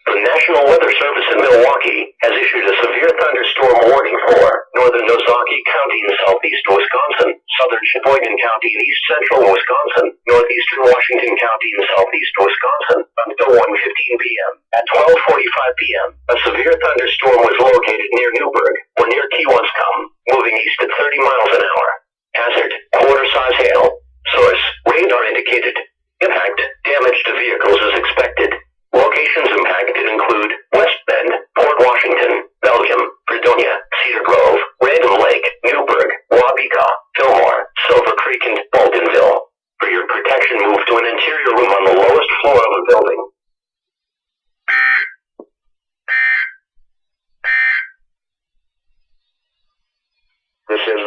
The National Weather Service in Milwaukee has issued a severe thunderstorm warning for northern Ozaukee County in southeast Wisconsin, southern Sheboygan County in east central Wisconsin, northeastern Washington County in southeast Wisconsin, until 1:15 p.m. At 12:45 p.m., a severe thunderstorm was located near Newburgh, or near Key Westcom, moving east at 30 miles an hour. Hazard, quarter-size hail. Source, radar indicated. Impact, damage to vehicles is expected. Locations impacted include West Bend, Port Washington, Belgium, Fredonia, Cedar Grove, Random Lake, Newburgh, Waukesha, Fillmore, Silver Creek, and Boltonville. For your protection, move to an interior room on the lowest floor of a building. This is